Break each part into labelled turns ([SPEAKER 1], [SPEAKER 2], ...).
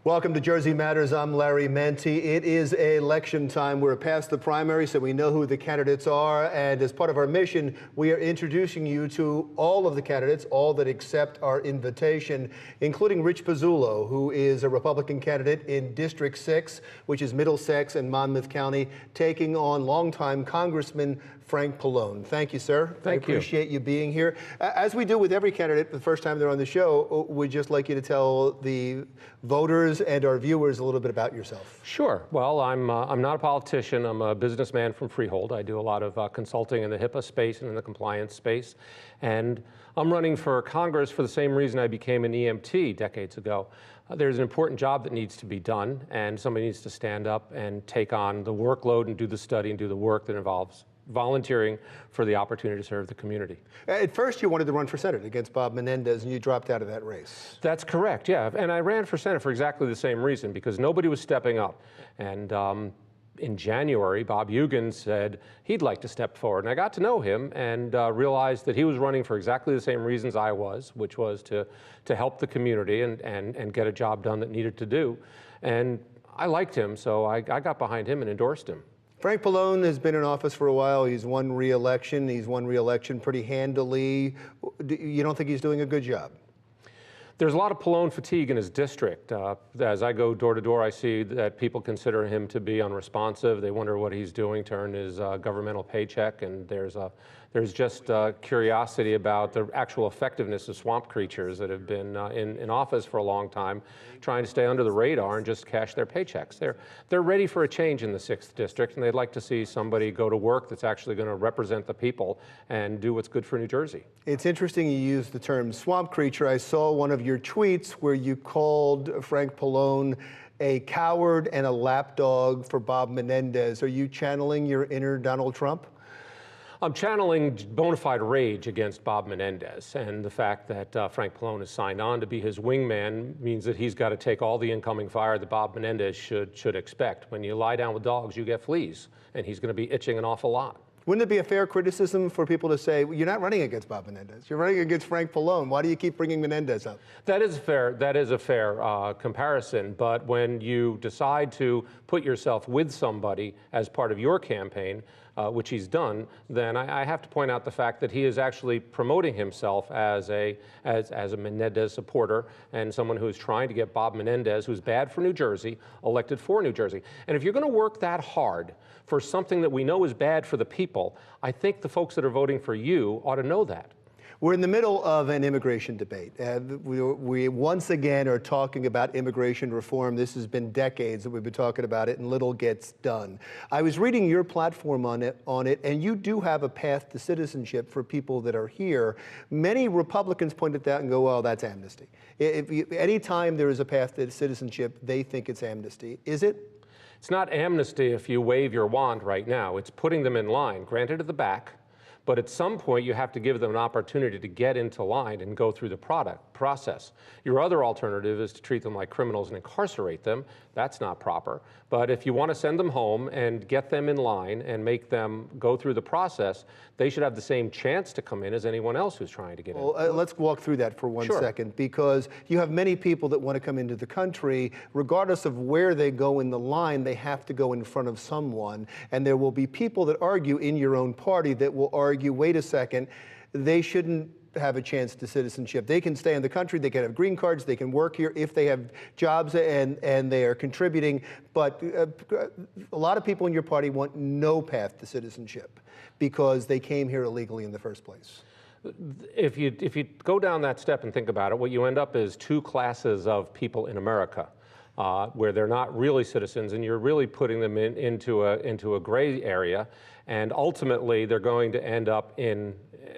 [SPEAKER 1] Welcome to Jersey Matters. I'm Larry Menti. It is election time. We're past the primary, so we know who the candidates are. And as part of our mission, we are introducing you to all of the candidates, all that accept our invitation, including Rich Pezzullo, who is a Republican candidate in District 6, which is Middlesex and Monmouth County, taking on longtime Congressman Frank Pallone. Thank you, sir.
[SPEAKER 2] Thank you.
[SPEAKER 1] I appreciate you being here. As we do with every candidate the first time they're on the show, we'd just like you to tell the voters and our viewers a little bit about yourself.
[SPEAKER 2] Sure. Well, I'm not a politician. I'm a businessman from Freehold. I do a lot of consulting in the HIPAA space and in the compliance space. And I'm running for Congress for the same reason I became an EMT decades ago. There's an important job that needs to be done, and somebody needs to stand up and take on the workload and do the study and do the work that involves volunteering for the opportunity to serve the community. At
[SPEAKER 1] first, you wanted to run for Senate against Bob Menendez, and you dropped out of that race.
[SPEAKER 2] That's correct, yeah. And I ran for Senate for exactly the same reason, because nobody was stepping up. And in January, Bob Eugen said he'd like to step forward. And I got to know him and realized that he was running for exactly the same reasons I was, which was to help the community and get a job done that needed to do. And I liked him, so I got behind him and endorsed him.
[SPEAKER 1] Frank Pallone has been in office for a while. He's won re-election. He's won re-election pretty handily. You don't think he's doing a good job?
[SPEAKER 2] There's a lot of Pallone fatigue in his district. As I go door to door, I see that people consider him to be unresponsive. They wonder what he's doing to earn his governmental paycheck, and there's just curiosity about the actual effectiveness of swamp creatures that have been in office for a long time, trying to stay under the radar and just cash their paychecks. They're ready for a change in the 6th District, and they'd like to see somebody go to work that's actually going to represent the people and do what's good for New Jersey.
[SPEAKER 1] It's interesting you use the term swamp creature. I saw one of your tweets where you called Frank Pallone a coward and a lapdog for Bob Menendez. Are you channeling your inner Donald Trump?
[SPEAKER 2] I'm channeling bona fide rage against Bob Menendez, and the fact that Frank Pallone has signed on to be his wingman means that he's got to take all the incoming fire that Bob Menendez should expect. When you lie down with dogs, you get fleas, and he's going to be itching an awful lot.
[SPEAKER 1] Wouldn't it be a fair criticism for people to say, well, you're not running against Bob Menendez, you're running against Frank Pallone. Why do you keep bringing Menendez up?
[SPEAKER 2] That is a fair comparison, but when you decide to put yourself with somebody as part of your campaign, which he's done, then I have to point out the fact that he is actually promoting himself as a Menendez supporter and someone who is trying to get Bob Menendez, who's bad for New Jersey, elected for New Jersey. And if you're going to work that hard for something that we know is bad for the people, I think the folks that are voting for you ought to know that.
[SPEAKER 1] We're in the middle of an immigration debate. We once again are talking about immigration reform. This has been decades that we've been talking about it, and little gets done. I was reading your platform on it, and you do have a path to citizenship for people that are here. Many Republicans point at that and go, well, that's amnesty. Anytime there is a path to citizenship, they think it's amnesty. Is it?
[SPEAKER 2] It's not amnesty if you wave your wand right now. It's putting them in line, granted at the back, but at some point you have to give them an opportunity to get into line and go through the process. Your other alternative is to treat them like criminals and incarcerate them. That's not proper. But if you want to send them home and get them in line and make them go through the process, they should have the same chance to come in as anyone else who's trying to get in.
[SPEAKER 1] Well, let's walk through that for one second, because you have many people that want to come into the country. Regardless of where they go in the line, they have to go in front of someone. And there will be people that argue in your own party that will argue, wait a second, they shouldn't have a chance to citizenship. They can stay in the country, they can have green cards, they can work here if they have jobs and they are contributing. But a lot of people in your party want no path to citizenship because they came here illegally in the first place.
[SPEAKER 2] If you go down that step and think about it, what you end up is two classes of people in America. Where they're not really citizens, and you're really putting them into a gray area, and ultimately they're going to end up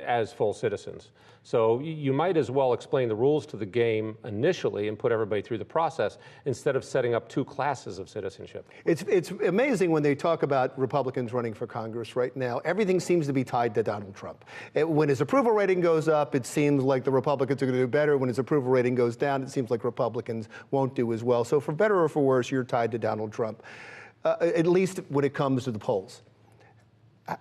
[SPEAKER 2] as full citizens. So you might as well explain the rules to the game initially and put everybody through the process instead of setting up two classes of citizenship.
[SPEAKER 1] It's amazing when they talk about Republicans running for Congress right now. Everything seems to be tied to Donald Trump. When his approval rating goes up, it seems like the Republicans are going to do better. When his approval rating goes down, it seems like Republicans won't do as well. So for better or for worse, you're tied to Donald Trump, at least when it comes to the polls.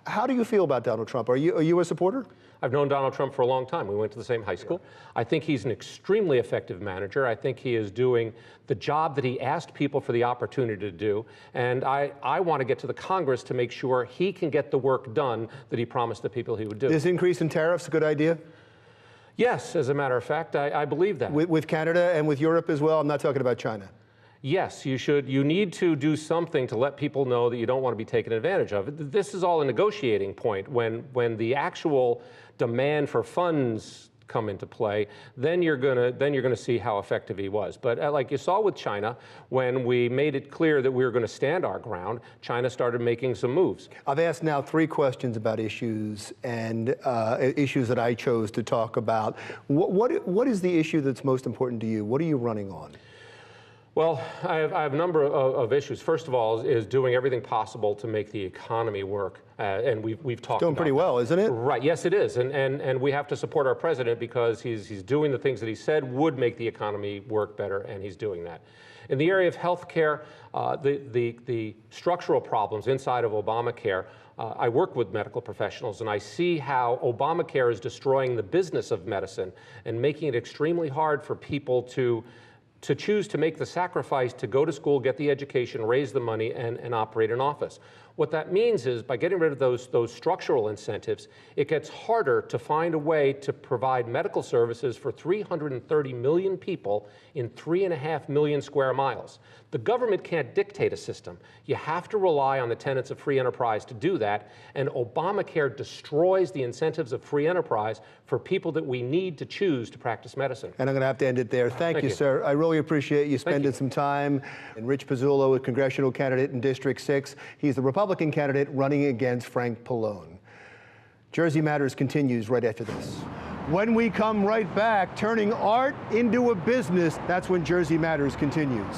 [SPEAKER 1] How do you feel about Donald Trump? Are you a supporter?
[SPEAKER 2] I've known Donald Trump for a long time. We went to the same high school. I think he's an extremely effective manager. I think he is doing the job that he asked people for the opportunity to do. And I want to get to the Congress to make sure he can get the work done that he promised the people he would do.
[SPEAKER 1] This increase in tariffs a good idea?
[SPEAKER 2] Yes, as a matter of fact, I believe that.
[SPEAKER 1] With Canada and with Europe as well? I'm not talking about China.
[SPEAKER 2] Yes, you should. You need to do something to let people know that you don't want to be taken advantage of. This is all a negotiating point. When the actual demand for funds come into play, then you're gonna see how effective he was. But like you saw with China, when we made it clear that we were going to stand our ground, China started making some moves.
[SPEAKER 1] I've asked now 3 questions about issues and issues that I chose to talk about. What is the issue that's most important to you? What are you running on?
[SPEAKER 2] Well, I have a number of issues. First of all, is doing everything possible to make the economy work, and we've talked
[SPEAKER 1] doing
[SPEAKER 2] about
[SPEAKER 1] pretty well, isn't it?
[SPEAKER 2] Right. Yes, it is, and we have to support our president because he's doing the things that he said would make the economy work better, and he's doing that. In the area of health care, the structural problems inside of Obamacare. I work with medical professionals, and I see how Obamacare is destroying the business of medicine and making it extremely hard for people to choose to make the sacrifice to go to school, get the education, raise the money, and operate an office. What that means is by getting rid of those structural incentives, it gets harder to find a way to provide medical services for 330 million people in 3.5 million square miles. The government can't dictate a system. You have to rely on the tenets of free enterprise to do that, and Obamacare destroys the incentives of free enterprise for people that we need to choose to practice medicine.
[SPEAKER 1] And I'm going to have to end it there. Thank you, sir. I really appreciate you spending some time. And Rich Pezzullo, a congressional candidate in District 6. He's the Republican candidate running against Frank Pallone. Jersey Matters continues right after this. When we come right back, turning art into a business, that's when Jersey Matters continues.